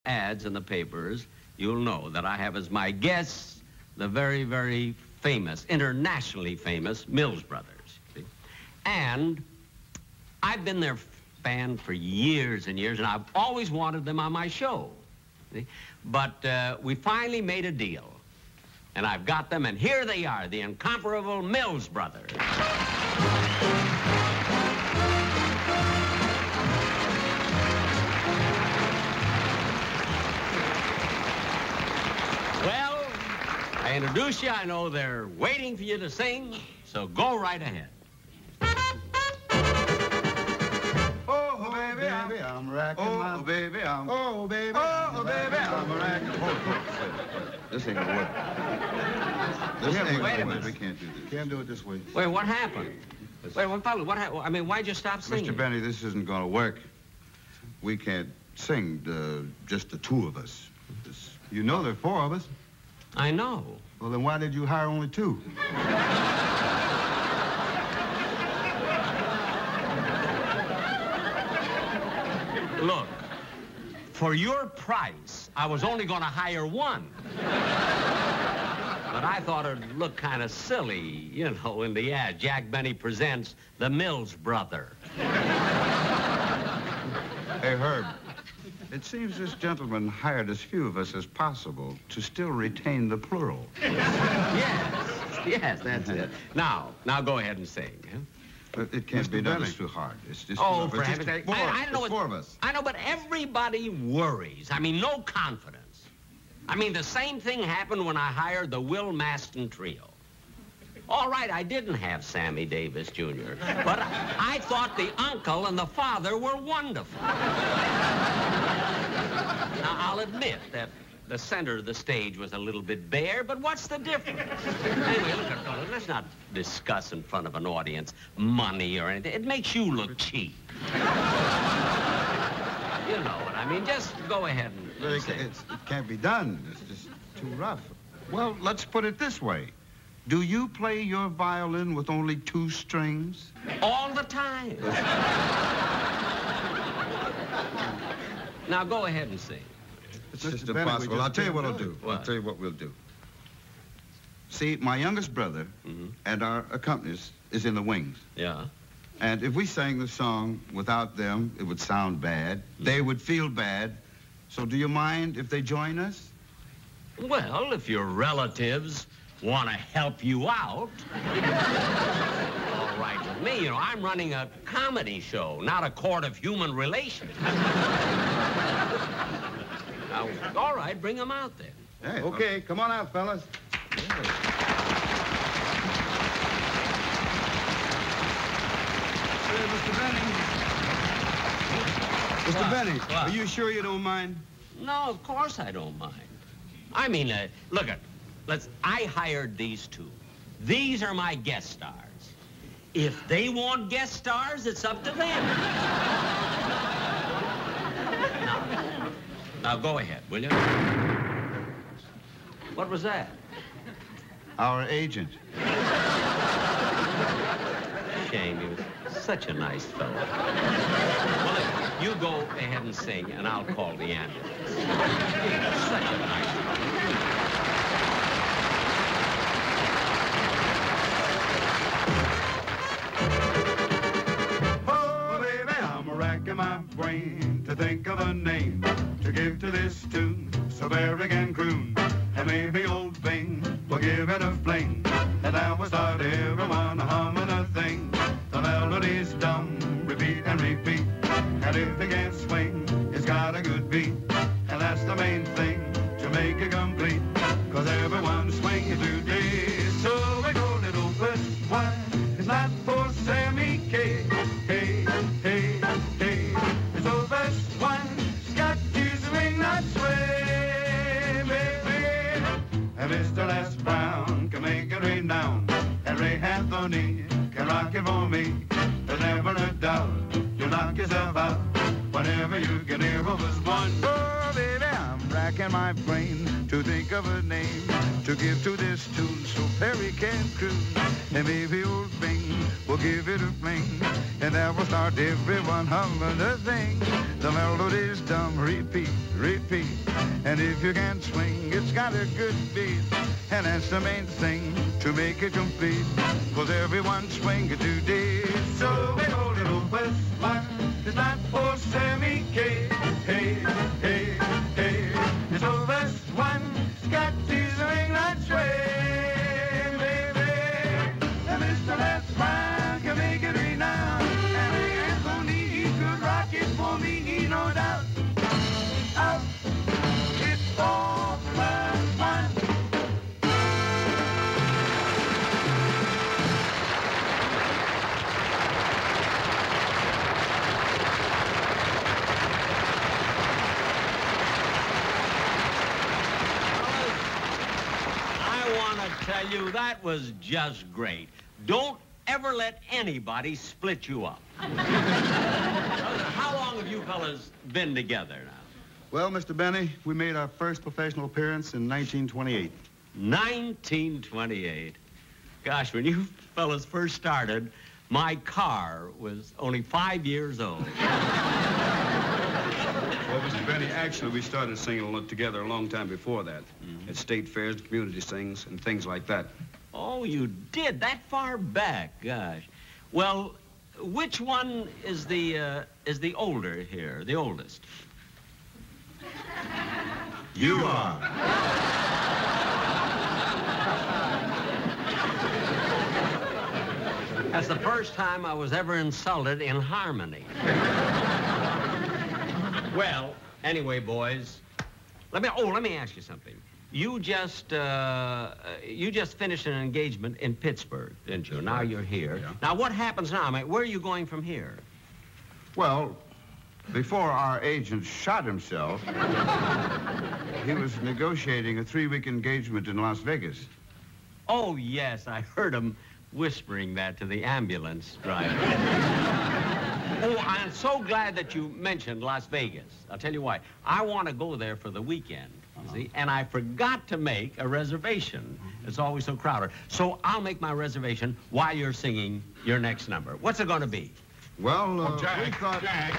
ads in the papers, you'll know that I have as my guests the very, very famous, internationally famous Mills Brothers. See? And I've been their fan for years and years, and I've always wanted them on my show. See? But we finally made a deal, and I've got them, and here they are, the incomparable Mills Brothers. Well, I introduce you. I know they're waiting for you to sing, so go right ahead. Oh, baby, I'm racking my... Oh, baby, I'm... Oh, baby, Oh, baby, I'm racking... This ain't gonna work. This ain't gonna work. We can't do this. Can't do it this way. Wait, what happened? Wait, what happened? I mean, why'd you stop singing? Mr. Benny, this isn't gonna work. We can't sing, just the two of us. You know there are four of us. I know. Well, then why did you hire only two? Look, for your price, I was only going to hire one. But I thought it'd look kind of silly, you know, in the ad. Jack Benny presents the Mills Brother. Hey, Herb, it seems this gentleman hired as few of us as possible to still retain the plural. Yes, that's it. Now go ahead and sing. Huh? But it can't Mr. be done. Benny. It's too hard. It's just... Oh, it's for just heaven's sake. four. I know It's four of us. I know, but everybody worries. I mean, no confidence. I mean, the same thing happened when I hired the Will Maston Trio. All right, I didn't have Sammy Davis Jr., but I thought the uncle and the father were wonderful. Now, I'll admit that the center of the stage was a little bit bare, but what's the difference? Anyway, look, let's not discuss in front of an audience money or anything. It makes you look cheap. You know what I mean? Just go ahead and sing. It can't be done. It's just too rough. Well, let's put it this way. Do you play your violin with only two strings? All the time. Now, go ahead and sing. It's Mr. just Benny, we impossible. just I'll tell you can't what I'll do do. it. What? I'll tell you what we'll do. See, my youngest brother and our accompanist is in the wings. Yeah. And if we sang the song without them, it would sound bad. They would feel bad. So do you mind if they join us? Well, if your relatives want to help you out, all right with me. You know, I'm running a comedy show, not a court of human relations. Now, all right, bring them out then. Hey, Okay, come on out, fellas. Mr. Benny. Mr. What? Benny, What? are you sure you don't mind? No, of course I don't mind. I mean, look, I hired these two. These are my guest stars. If they want guest stars, it's up to them. Now go ahead, will you? What was that? Our agent. Shame, he was such a nice fellow. Well, look, you go ahead and sing, and I'll call the ambulance. Such a nice fellow. Oh, baby, I'm racking my brain to think of a name to give to this tune, so Barrick and croon, and maybe old Bing will give it a fling, and now we'll start everyone humming a thing. The melody's dumb, repeat and repeat, and if it can't swing, it's got a good beat, and that's the main thing to make it complete, 'cause everyone's swinging today. So we go little first one, it's not for Sammy K. Hey, hey, hey, it's the first one, it's got to swing, not sway, baby. And Mr. Les Brown can make it renowned, and Ray Anthony can rock it for me. There's never a doubt, you knock yourself out whenever you can hear of us one. Oh, baby, I'm racking racking my brain to think of a name to give to this tune so Perry can croon. And maybe old Bing will give it a fling, and that will start everyone humming the thing. The melody's dumb, repeat, repeat. And if you can swing, it's got a good beat. And that's the main thing to make it complete. 'Cause everyone's swinging today. So we go little West One, it's not for Sammy K. Hey, hey, hey. It's old West One, it's got his ring that sway, baby. And Mr. West One can make it renowned. And Anthony, he could rock it for me, no doubt. Out, it's all West One. Tell you, that was just great. Don't ever let anybody split you up. How long have you fellas been together now? Well, Mr. Benny, we made our first professional appearance in 1928. 1928. Gosh, when you fellas first started, my car was only 5 years old. Well, Mr. Benny, actually, we started singing together a long time before that. At state fairs, community sings, and things like that. Oh, you did? That far back? Gosh. Well, which one is the older here, the oldest? You are. That's the first time I was ever insulted in harmony. Well, anyway, boys, let me ask you something. You just finished an engagement in Pittsburgh, didn't you? Now you're here. Yeah. Now, what happens now? I mean, where are you going from here? Well, before our agent shot himself, he was negotiating a 3-week engagement in Las Vegas. Oh, yes, I heard him whispering that to the ambulance driver. Oh, I'm so glad that you mentioned Las Vegas. I'll tell you why. I want to go there for the weekend, you see, and I forgot to make a reservation. It's always so crowded. So I'll make my reservation while you're singing your next number. What's it going to be? Well, Jack, we thought... Jack.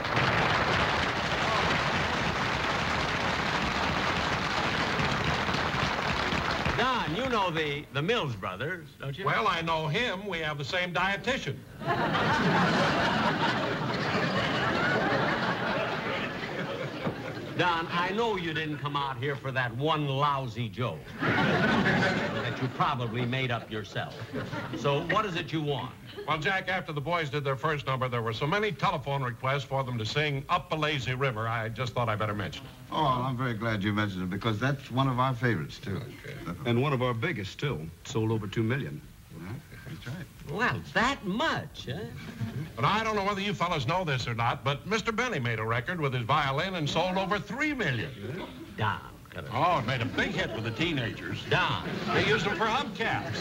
Don, you know the Mills brothers, don't you? Well, I know him. We have the same dietitian. Don, I know you didn't come out here for that one lousy joke that you probably made up yourself. So what is it you want? Well, Jack, after the boys did their first number, there were so many telephone requests for them to sing Up a Lazy River, I just thought I'd better mention it. Oh, I'm very glad you mentioned it, because that's one of our favorites, too. Okay. And one of our biggest, too. Sold over 2 million. That's right. Well, that much, huh? But I don't know whether you fellas know this or not, but Mr. Benny made a record with his violin and sold over 3 million. Don, cut it. Oh, it made a big hit with the teenagers. Don. They used them for hubcaps.